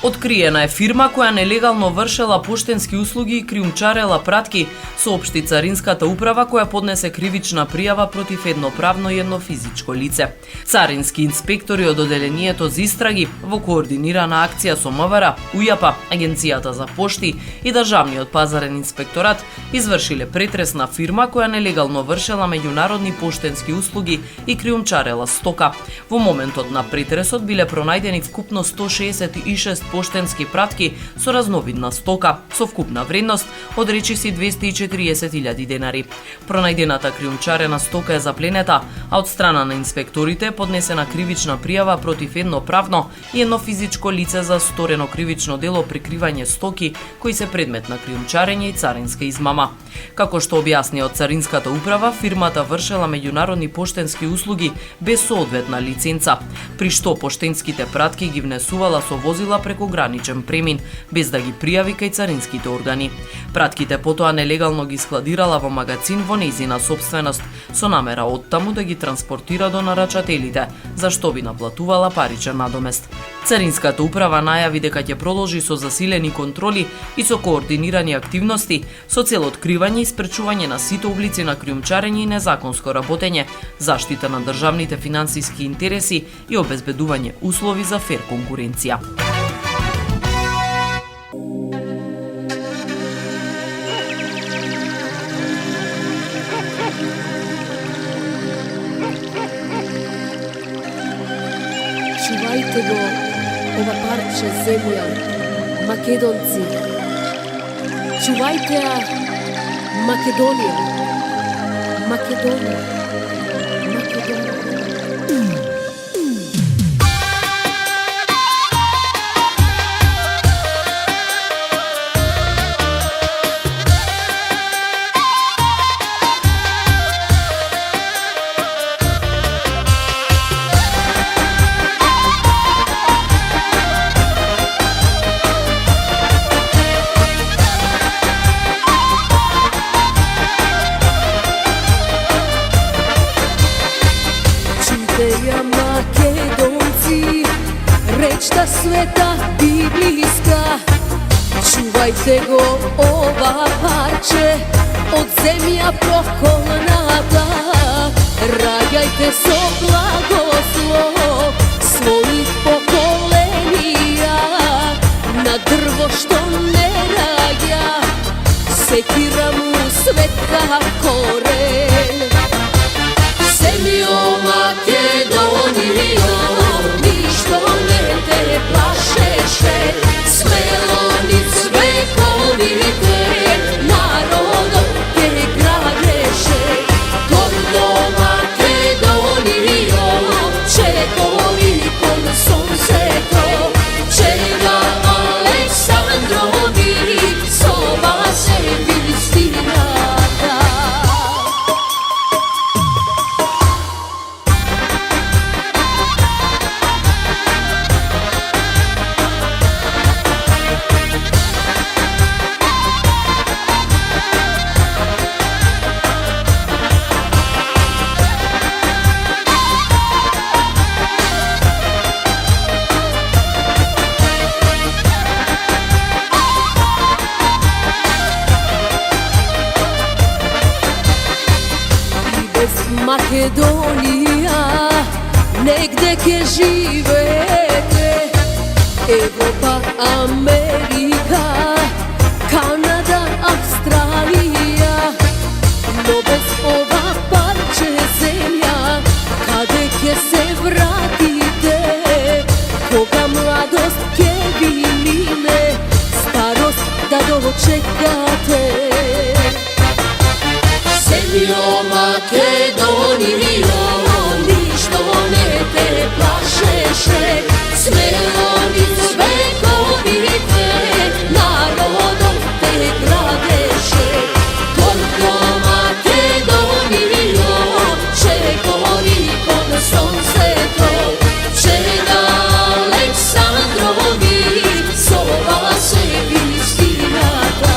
Откриена е фирма која нелегално вршела поштенски услуги и криумчарела пратки, соопшти Царинската управа која поднесе кривична пријава против едно правно и едно физичко лице. Царински инспектори од оделението за истраги во координирана акција со МВР, УЈАП, Агенцијата за пошти и Државниот пазарен инспекторат извршиле претрес на фирма која нелегално вршела меѓународни поштенски услуги и криумчарела стока. Во моментот на претресот биле пронајдени вкупно 166 поштенски пратки со разновидна стока, со вкупна вредност од речиси 240.000 денари. Пронајдената криумчарена стока е запленета, а од страна на инспекторите поднесена кривична пријава против едно правно и едно физичко лице за сторено кривично дело прикривање стоки кои се предмет на криумчарење и царинска измама. Како што објасни од Царинската управа, фирмата вршела меѓународни поштенски услуги без соодветна лиценца, при што поштенските пратки ги внесувала со возила преку граничен премин, без да ги пријави кај царинските органи. Пратките потоа нелегално ги складирала во магазин во нејзина собственост, со намера оттаму да ги транспортира до нарачателите, за што би наплатувала паричен надомест. Царинската управа најави дека ќе продолжи со засилени контроли и со координирани активности со цел откривање и спречување на сите облици на криумчарење и незаконско работење, заштита на државните финансиски интереси и обезбедување услови за фер конкуренција. Чувајте го ова парче земја, македонци. Чувајте ја Македонија, Македонија, Македонија. Речта света библиска, чувајте го ова парче од земја проколна. Чувајте со благослов својих поколенија, на дрво што не раѓа, секира му светка корен. Земјо Македонијо, ништо не те плашеше, смело низ вековите народот те градеше. Гордо Македонијо, чекори кон сонцето, чега Александрови, со вас е вистината. Македонија, негде ке живеете, Европа, Америка, Канада, Австралија, но без ова парче земја, каде ке се вратите, кога младост ке ви мине, старост да дочекате. Земјо Македонијо, ништо не те плашеше, смело низ вековите народот те градеше. Гордо Македонијо, чекори кон сонцето, чега Александрови, со вас е вистината.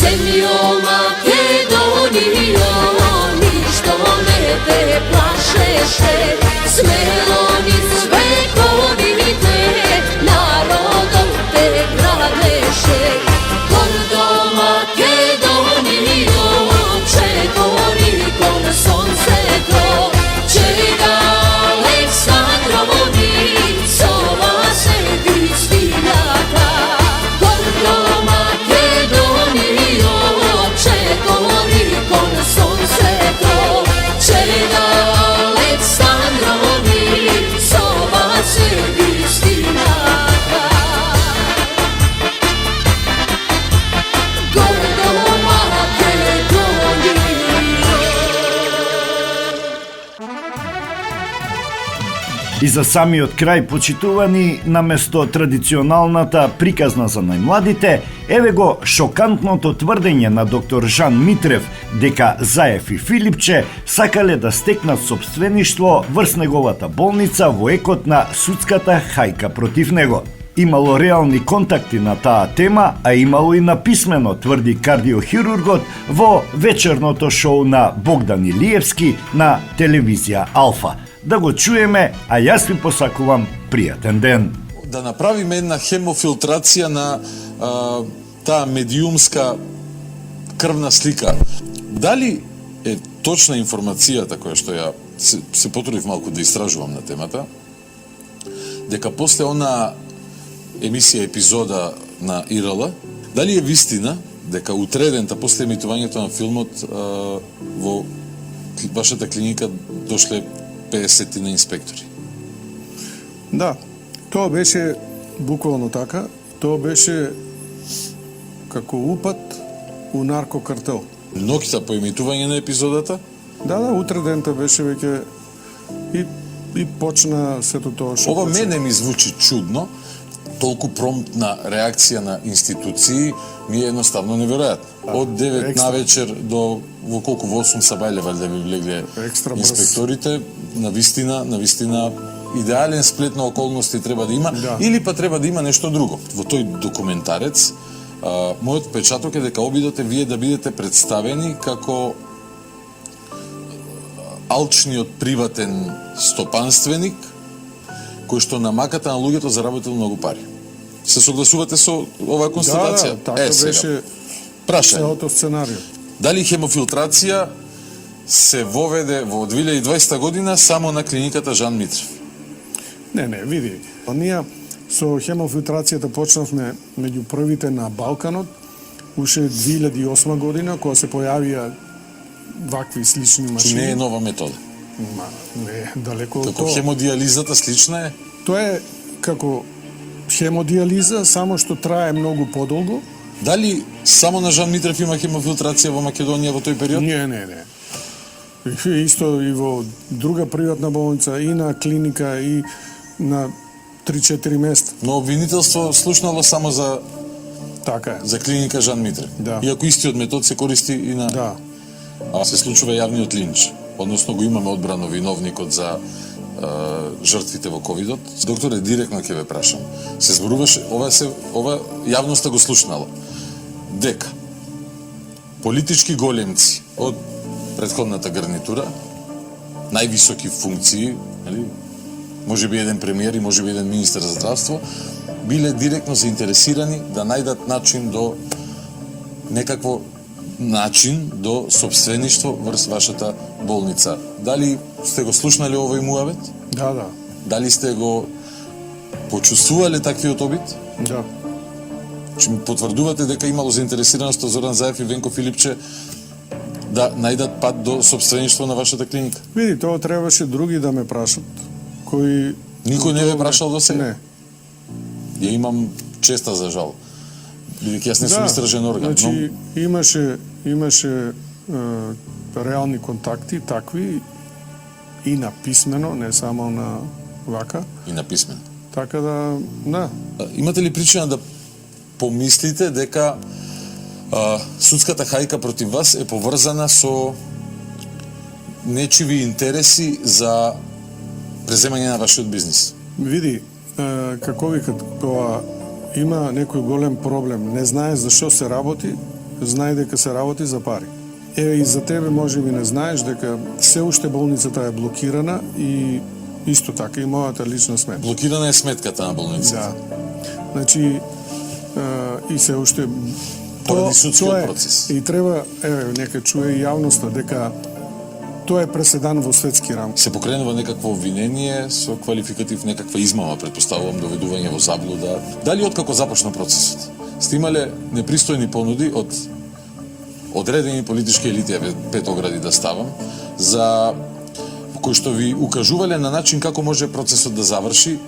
Земјо Македонијо, ништо не те плашеше, смело низ вековите народот те градеше. Гордо Македонијо, чекори кон сонцето, чега Александрови, со вас е вистината. Гордо Македонијо, чекори кон сонцето, чега Александрови, со вас е вистината. Гордо Македонијо. И за самиот крај, почитувани, наместо традиционалната приказна за најмладите, еве го шокантното тврдење на доктор Жан Митрев дека Заев и Филипче сакале да стекнат собствеништво врз неговата болница во екот на судската хајка против него. Имало реални контакти на таа тема, а имало и написмено, тврди кардиохирургот во вечерното шоу на Богдан Илиевски на телевизија Алфа. Да го чуеме, а јас ви посакувам пријатен ден. Да направиме една хемофилтрација на таа медиумска крвна слика. Дали е точна информацијата која што ја се потрудив малку да истражувам на темата, дека после она емисија епизода на ИРЛ, дали е вистина дека утредента после емитувањето на филмот во вашата клиника дошле 50 на инспектори? Да, тоа беше буквално така. Тоа беше како упат у наркокартел. Ноќта по емитување на епизодата? Да, утредента беше веќе и почна сето тоа што... Ова мене ми звучи чудно. толку промптна реакција на институции ми е едноставно неверојатно. Од 9 на вечер до во колку во 8 сабајле валјда би влегле Екстра брз. инспекторите, навистина идеален сплет на околности треба да има, Да. или па треба да има нешто друго. Во тој документарец мојот печаток е дека обидоте вие да бидете представени како алчниот приватен стопанственик кој што на маката на луѓето заработил многу пари. Се согласувате со оваа констатација? Да, така беше прашање. целото сценарио. Дали хемофилтрација се воведе во 2020 година само на клиниката Жан Митрев? Не, види. Ние со хемофилтрацијата почнавме меѓу првите на Балканот, уште 2008 година, кога се појавија вакви слични машини. Не е нова метода. Ма, не, далеко од Како тоа. хемодиализата слична е? Тоа е како хемодиализа, само што трае многу подолго. Дали само на Жан Митрев има хемофилтрација во Македонија во тој период? Не. Исто и во друга приватна болница, и на клиника, и на 3-4 места. Но обвинителство слушнало само Така е. за клиника Жан Митрев. Да. Иако истиот метод се користи и на... Да. А се случува јавниот линч. Односно го имаме одбрано виновникот за жртвите во ковидот. Докторе, директно ќе ве прашам. Се зборуваше, ова јавноста го слушнала, дека политички големци од претходната гарнитура, највисоки функции, нели, може би еден премиер и може би еден министер за здравство, биле директно заинтересирани да најдат начин до собствеништво врз вашата болница. Дали сте го слушнали овој муавет? Да. Дали сте го почувствувале таквиот обид? Да. Че ми потврдувате дека имало заинтересираност од Зоран Заев и Венко Филипче да најдат пат до собствеништво на вашата клиника? Види, тоа требаше други да ме прашат, кои... Никој не ве прашал до сега? Не. Ја имам честа за жал. Бидејќи јас не сум истражен орган. Значи, имаше реални контакти, такви, и на писмено, не само на вака. И на писмен. Така да. Имате ли причина да помислите дека судската хајка против вас е поврзана со нечиви интереси за преземање на вашиот бизнис? Види, како викат, кога има некој голем проблем, не знае за што се работи, знае дека се работи за пари. И за тебе може би не знаеш дека се уште болницата е блокирана и исто така и мојата лична сметка. Блокирана е сметката на болницата. Да. Значи, и се уште... Поради судскиот процес. И треба, нека чуе и јавноста, дека тоа е преседан во светски рамки. Се покренува некакво обвинение со квалификатив, некаква измама, претпоставувам, доведување во заблуда. Дали откако започна процесот сте имале непристојни понуди од одредени политички елити, Петогради да ставам, за кои што ви укажувале на начин како може процесот да заврши,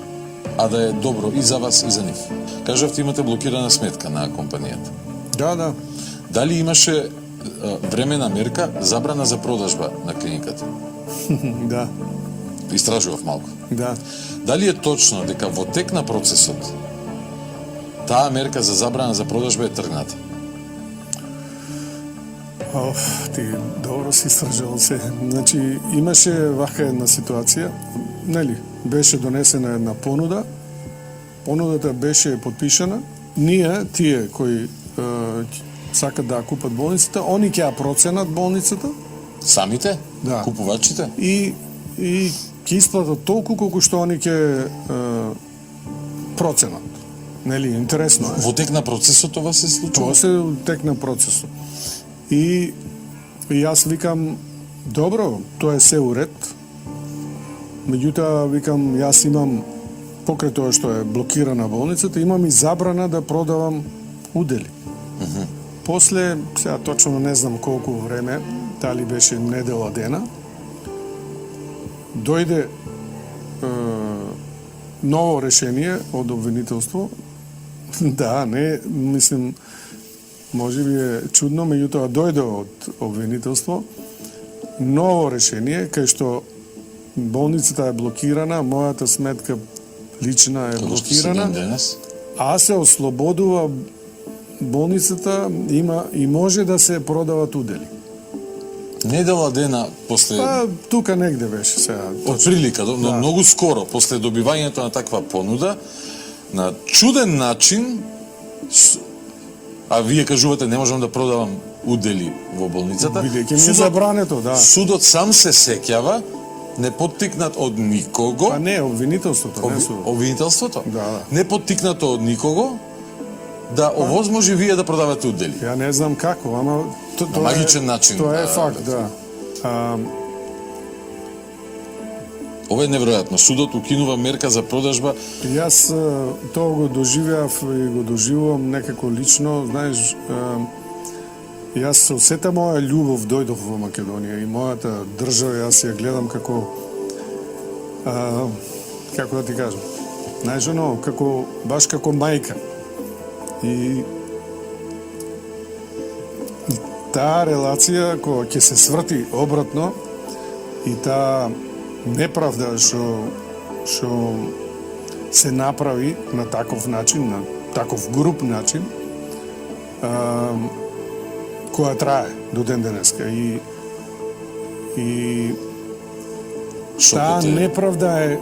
а да е добро и за вас и за нив? Кажавте, имате блокирана сметка на компанијата. Да. Дали имаше времена мерка забрана за продажба на клиниката? Да. Истражував малку. Да. Дали е точно дека во тек на процесот таа мерка за забрана за продажба е тргната? Ти добро си истражал се. Значи, имаше вака една ситуација, нели, беше донесена една понуда, понудата беше подпишана, ние, тие кои сакат да купат болницата, они ќе ја проценат болницата. Самите? Да. Купувачите? И ќе исплатат толку колку што они ќе проценат. Нели, интересно е. Во тек на процесот това се случува? Тоа се тек на процесот. И јас викам, добро, тоа е се уред. Меѓутоа, викам, јас имам, покрај тоа што е блокирана болницата, имам и забрана да продавам удели. После, сега точно не знам колку време, дали беше недела дена, дојде ново решение од обвинителство. Да, не, мислим, може би е чудно, меѓутоа дојде од обвинителство ново решение кај што болницата е блокирана, мојата сметка лична е Како што блокирана. денес? а се ослободува болницата, има и може да се продават удели. Недела дена после Па тука негде беше сега. отприлика, но многу скоро после добивањето на таква понуда, на чуден начин, а вие кажувате не можам да продавам удели во болницата. Бидејќи ми е забрането, да. Судот сам се сеќава, не поттикнат од никого. А не, обвинителството, не судот. Обвинителството? Да. Не поттикнато од никого да овозможи вие да продавате удели. Ја не знам како, ама На магичен начин. Тоа е факт, да. Ова е неверојатно. Судот укинува мерка за продажба. Јас тоа го доживеав и го доживувам некако лично, знаеш, јас се осета моја љубов, дојдов во Македонија и мојата држава, јас ја гледам како како да ти кажам, знаеш, оно, како, баш како мајка. И таа релација која ќе се сврти обратно и таа неправда што се направи на таков начин, на таков груб начин, која трае до ден денеска и таа неправда е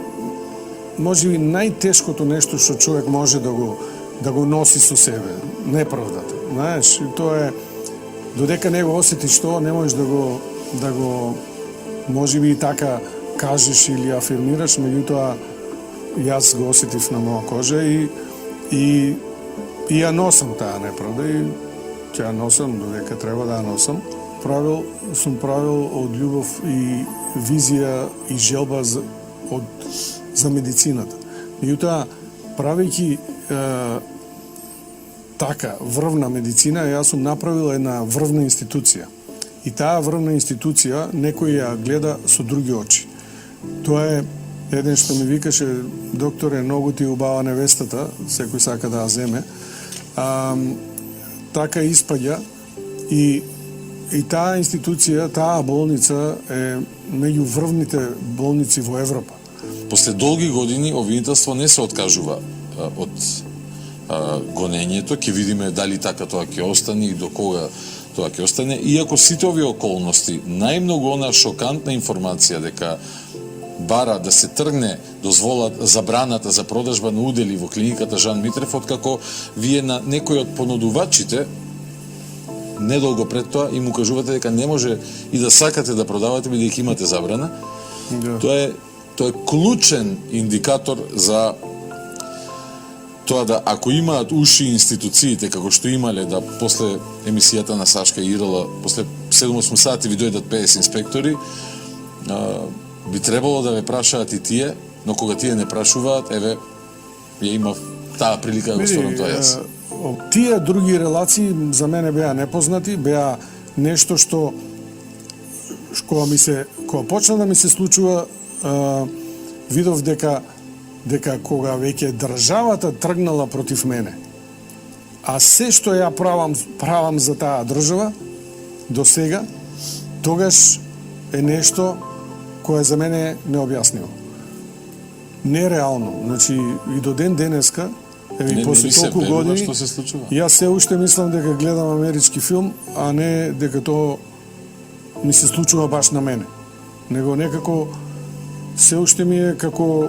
можеби најтешкото нешто што човек може да го носи со себе, неправдата. Знаеш, и тоа е додека не го осетиш тоа, не можеш да го можеби и така кажеш или афирмираш, меѓутоа јас го осетив на моја кожа и ја носам таа неправда и ќе ја носам додека треба да ја носам. Сум правил од љубов и визија и желба за медицината. Меѓутоа, правејќи така врвна медицина, јас сум направил една врвна институција. И таа врвна институција некој ја гледа со други очи. Тоа е еден што ми викаше, докторе, многу ти убава невестата, секој сака да ја земе. Така испаѓа и таа институција, таа болница е меѓу врвните болници во Европа. После долги години обвинителство не се откажува од гонењето, ќе видиме дали така тоа ќе остане и до кога тоа ќе остане, иако сите овие околности, најмногу она шокантна информација дека бара да се тргне забраната за продажба на удели во клиниката Жан Митрев, откако вие на некој од понудувачите недолго пред тоа им укажувате дека не може и да сакате да продавате бидејќи имате забрана. Да. Тоа е клучен индикатор за тоа да ако имаат уши институциите како што имале да после емисијата на Сашка Ирала, после 7-8 сати ви дојдат 50 инспектори, би требало да ве прашаат и тие, но кога тие не прашуваат, еве, ја имав таа прилика да го сторам тоа јас. Тие други релации за мене беа непознати, беа нешто што кога почна да ми се случува, видов дека кога веќе државата тргнала против мене, а се што ја правам за таа држава до сега, тогаш е нешто кое за мене е необјаснимо. Нереално. Значи, и до ден денеска, и после толку години, јас се уште мислам дека гледам амерички филм, а не дека тоа ми се случува баш на мене. Него некако се уште ми е како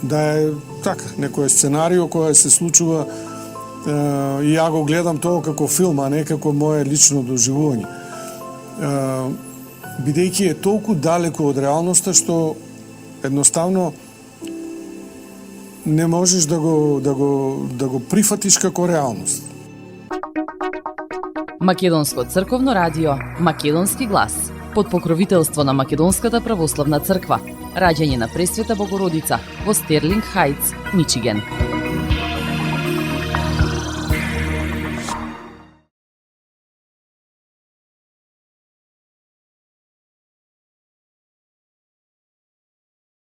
да е така, некој сценарио кој се случува и ја го гледам тоа како филм, а не како моје лично доживување. Бидејќи е толку далеко од реалноста што едноставно не можеш да го прифатиш како реалност. Македонско црковно радио, Македонски глас, под покровителство на Македонската православна црква, раѓање на Пресвета Богородица во Стерлинг Хајтс, Мичиген.